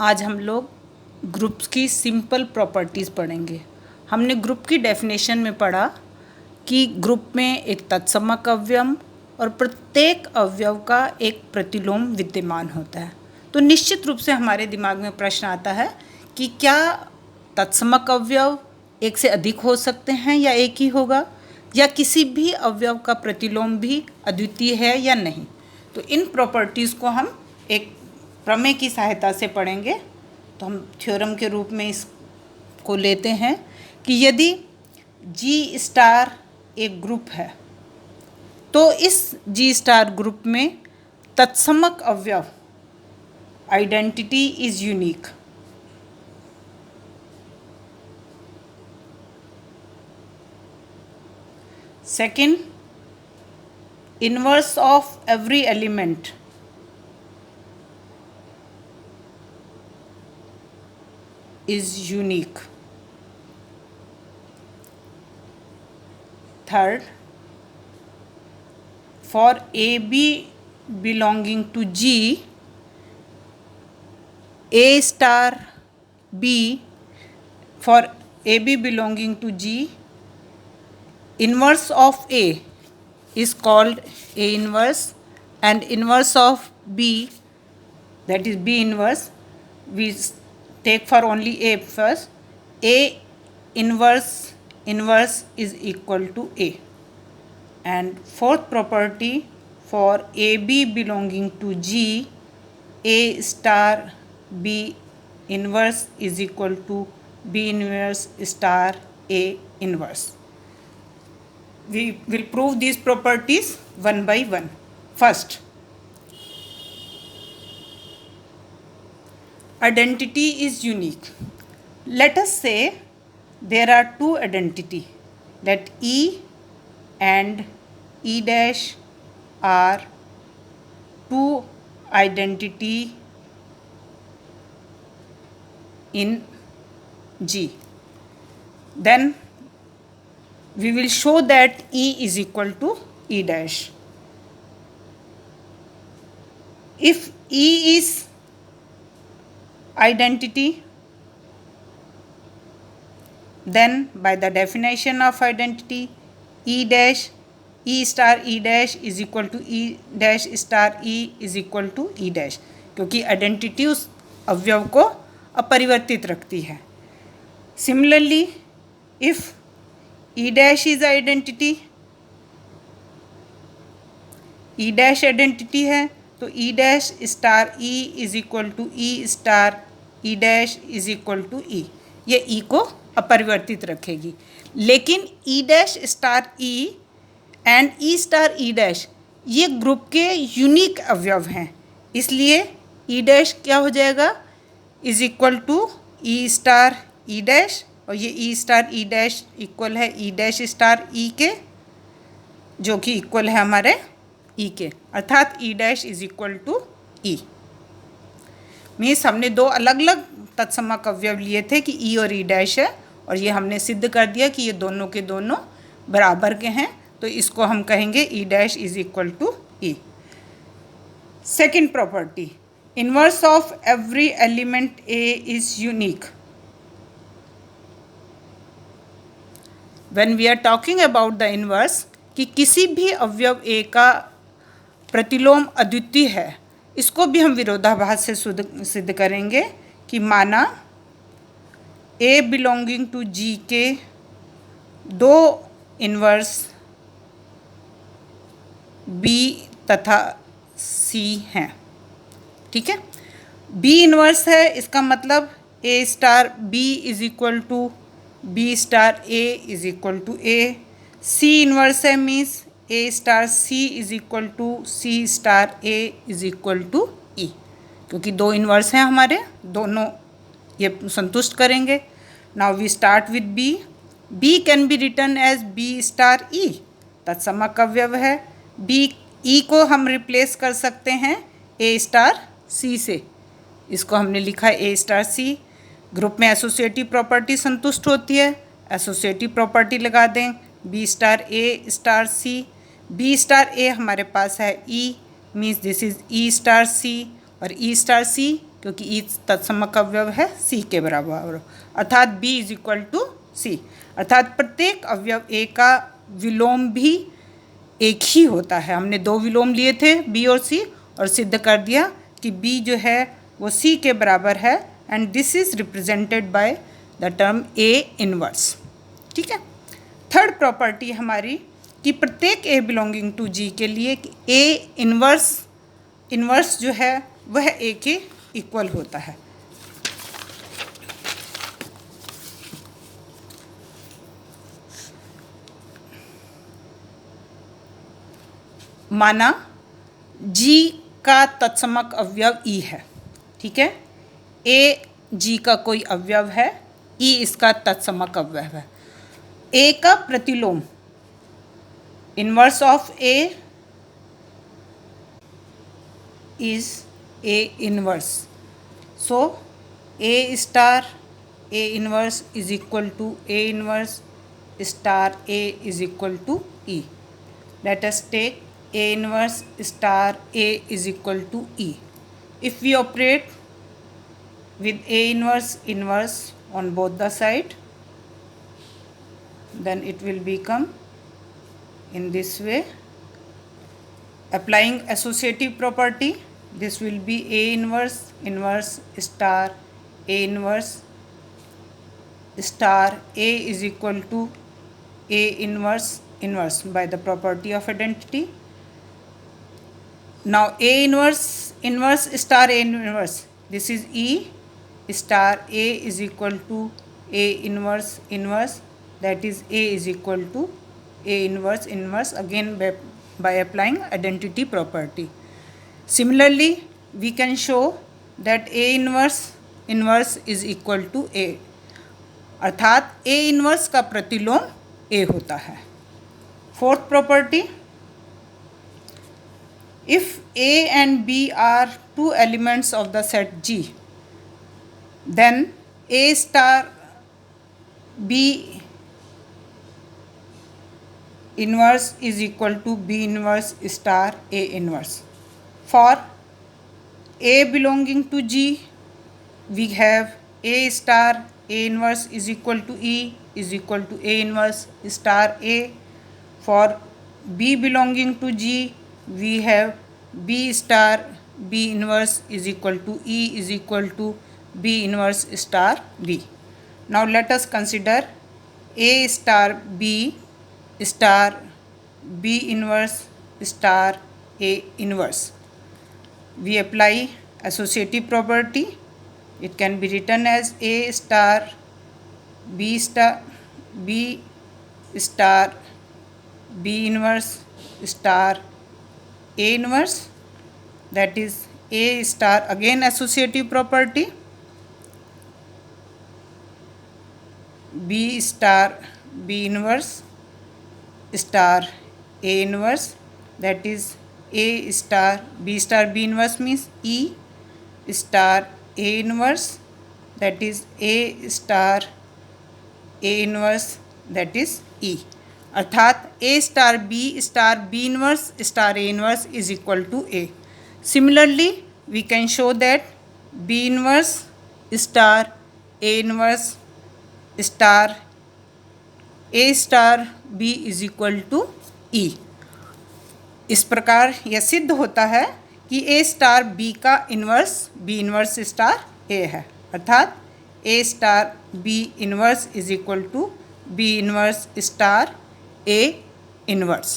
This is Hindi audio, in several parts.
आज हम लोग ग्रुप्स की सिंपल प्रॉपर्टीज़ पढ़ेंगे। हमने ग्रुप की डेफिनेशन में पढ़ा कि ग्रुप में एक तत्समक अवयव और प्रत्येक अवयव का एक प्रतिलोम विद्यमान होता है। तो निश्चित रूप से हमारे दिमाग में प्रश्न आता है कि क्या तत्समक अवयव एक से अधिक हो सकते हैं या एक ही होगा, या किसी भी अवयव का प्रतिलोम भी अद्वितीय है या नहीं। तो इन प्रॉपर्टीज़ को हम एक प्रमेय की सहायता से पढ़ेंगे। तो हम थ्योरम के रूप में इसको लेते हैं कि यदि जी स्टार एक ग्रुप है तो इस जी स्टार ग्रुप में तत्समक अवयव identity is unique. Second, inverse of every element is unique. Third, for AB belonging to G, A star B, for AB belonging to G, inverse of A is called A inverse, and inverse of B, that is B inverse, we take for only A first. A inverse is equal to A. And fourth property, for AB belonging to G, A star B inverse is equal to B inverse star A inverse. We will prove these properties one by one. First, identity is unique. Let us say there are two identity, that E and E dash are two identity in G. Then we will show that E is equal to E dash. If E is identity, then by the definition of identity, E dash E star E dash is equal to E dash star E is equal to E dash, क्योंकि आइडेंटिटी उस अवयव को अपरिवर्तित रखती है। Similarly, if E dash is identity, E dash identity है तो E dash star E is equal to E star E dash is equal to E, ये E को अपरिवर्तित रखेगी। लेकिन E dash star E and E star E dash ये ग्रुप के यूनिक अवयव हैं, इसलिए E dash क्या हो जाएगा, is equal to E star E dash, और ये E star E dash equal है E dash स्टार E के, जो कि इक्वल है हमारे E के, अर्थात E dash is equal to E। Means हमने दो अलग अलग तत्समक अवयव लिए थे कि E और E dash है, और ये हमने सिद्ध कर दिया कि ये दोनों के दोनों बराबर के हैं, तो इसको हम कहेंगे E dash is equal to E। Second property, inverse of every element A is unique. When we are talking about the inverse, कि किसी भी अवयव A का प्रतिलोम अद्वितीय है, इसको भी हम विरोधाभास से सिद्ध करेंगे कि माना A बिलोंगिंग टू G के दो इनवर्स B तथा C हैं, ठीक है। B इनवर्स है, इसका मतलब A star B is equal to B star A is equal to A। C inverse है, means A star C is equal to C star A is equal to E, क्योंकि दो इनवर्स हैं हमारे, दोनों ये संतुष्ट करेंगे। Now we start with B। B can be return as B star E, तत्समक अवयव है। B E को हम रिप्लेस कर सकते हैं A स्टार C से, इसको हमने लिखा है A स्टार C। ग्रुप में एसोसिएटिव प्रॉपर्टी संतुष्ट होती है, एसोसिएटिव प्रॉपर्टी लगा दें B star A star C। B star A हमारे पास है E, means this is E star C, और E स्टार C क्योंकि ई तत्समक अवयव है सी के बराबर, अर्थात बी इज इक्वल टू सी। अर्थात प्रत्येक अवयव ए का विलोम भी एक ही होता है। हमने दो विलोम लिए थे बी और सी और सिद्ध कर दिया कि बी जो है वो सी के बराबर है and this is represented by the term A inverse. ठीक है। थर्ड प्रॉपर्टी हमारी कि प्रत्येक ए बिलोंगिंग टू जी के लिए ए इनवर्स जो है वह ए के इक्वल होता है। माना जी का तत्समक अवयव ई है। ठीक है। ए जी का कोई अवयव है, ई इसका तत्समक अवयव है। ए का प्रतिलोम inverse of A is A inverse. So A star A inverse is equal to A inverse star A is equal to E. Let us take A inverse star A is equal to E. If we operate with A inverse on both the side, then it will become in this way. Applying associative property, this will be A inverse star A inverse star A is equal to A inverse by the property of identity. Now A inverse star A inverse, this is E star A is equal to A inverse, that is A is equal to A inverse again by applying identity property. Similarly, we can show that A inverse is equal to A, अर्थात A inverse का प्रतिलोम A होता है। Fourth property, if A and B are two elements of the set G, then A star B inverse is equal to B inverse star A inverse. For A belonging to G, we have A star A inverse is equal to E is equal to A inverse star A. For B belonging to G, we have B star B inverse is equal to E is equal to B inverse star B. Now let us consider A star B star B inverse star A inverse. We apply associative property. It can be written as A star B star B inverse star A inverse, that is A star, again associative property, B star B inverse star A inverse, that is A star B inverse means E star A inverse, that is A star A inverse, that is E. अर्थात A star B inverse star A inverse is equal to A. Similarly, we can show that B inverse star A inverse star A star B is equal to E. इस प्रकार यह सिद्ध होता है कि A स्टार B का inverse B inverse star A है, अर्थात A star B inverse is equal to B inverse star A inverse.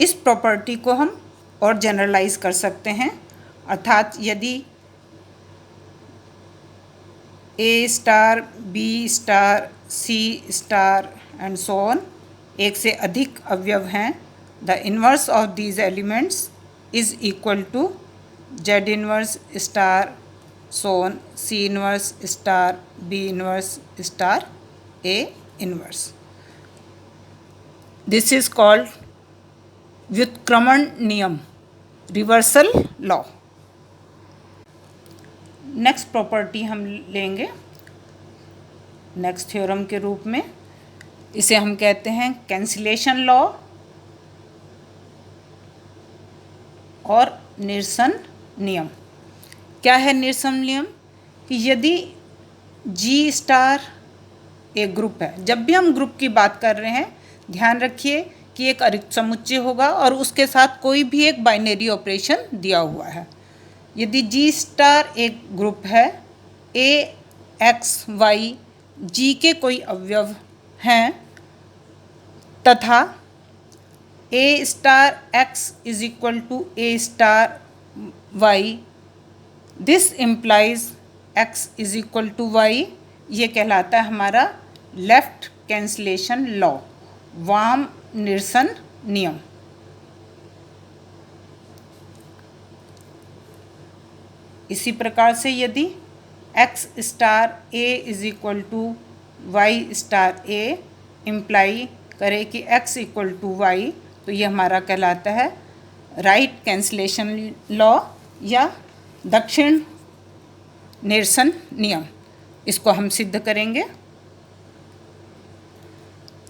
इस प्रॉपर्टी को हम और जनरलाइज कर सकते हैं, अर्थात यदि A star B star C star and so on एक से अधिक अवयव हैं, the inverse of these elements is equal to Z inverse star so on C inverse star B inverse star A inverse. This is called व्युत्क्रमण नियम, रिवर्सल लॉ। नेक्स्ट प्रॉपर्टी हम लेंगे नेक्स्ट थ्योरम के रूप में, इसे हम कहते हैं कैंसिलेशन लॉ और निरसन नियम। क्या है निरसन नियम कि यदि G स्टार एक ग्रुप है, जब भी हम ग्रुप की बात कर रहे हैं ध्यान रखिए कि एक अरिक्त समुच्चय होगा और उसके साथ कोई भी एक बाइनरी ऑपरेशन दिया हुआ है। यदि G स्टार एक ग्रुप है, A X Y G के कोई अवयव हैं तथा A star X is equal to A star Y, this implies X is equal to Y, ये कहलाता है हमारा लेफ्ट कैंसलेशन लॉ, वाम निरसन नियम। इसी प्रकार से यदि X star A is equal to Y star A imply करे कि X इक्वल टू Y, तो ये हमारा कहलाता है राइट कैंसलेशन लॉ या दक्षिण निरसन नियम। इसको हम सिद्ध करेंगे।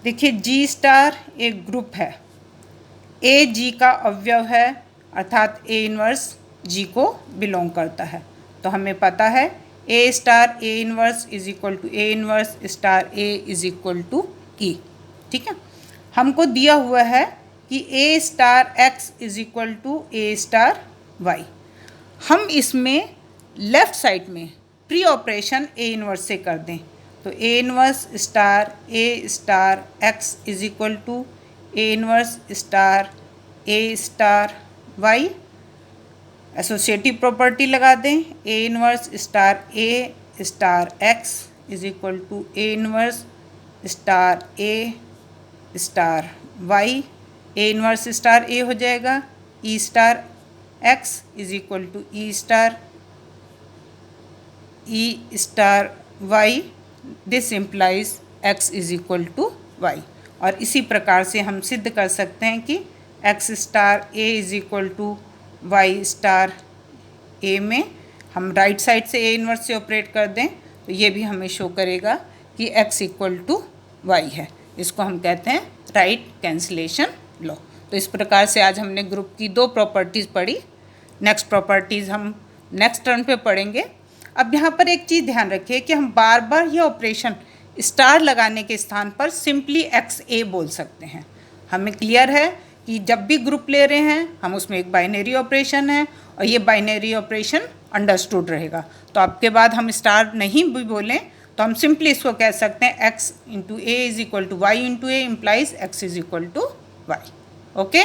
देखिए G स्टार एक ग्रुप है, A G का अवयव है अर्थात A इन्वर्स G को बिलोंग करता है, तो हमें पता है A star A inverse is equal to A inverse star A is equal to E। ठीक है, हमको दिया हुआ है कि A star X is equal to A star Y। हम इसमें लेफ्ट साइड में प्री ऑपरेशन A इन्वर्स से कर दें, तो A inverse star A star X is equal to A inverse star A star Y। Associative property लगा दें, A inverse star A star X is equal to A inverse star A star Y। A inverse star A हो जाएगा E star X is equal to E star Y, this implies X is equal to Y। और इसी प्रकार से हम सिद्ध कर सकते हैं कि X star A is equal to Y star A में हम राइट साइड से A इन्वर्स से ऑपरेट कर दें तो ये भी हमें शो करेगा कि X इक्वल टू Y है। इसको हम कहते हैं राइट कैंसलेशन लॉ। तो इस प्रकार से आज हमने ग्रुप की 2 प्रॉपर्टीज़ पढ़ी। नेक्स्ट प्रॉपर्टीज़ हम नेक्स्ट टर्न पे पढ़ेंगे। अब यहाँ पर एक चीज़ ध्यान रखिए कि हम बार बार ये ऑपरेशन स्टार लगाने के स्थान पर सिंपली XA बोल सकते हैं। हमें क्लियर है कि जब भी ग्रुप ले रहे हैं हम उसमें एक बाइनरी ऑपरेशन है और ये बाइनरी ऑपरेशन अंडरस्टूड रहेगा। तो आपके बाद हम स्टार नहीं भी बोलें तो हम सिंपली इसको कह सकते हैं X into A is equal to Y into A implies X is equal to Y। Okay.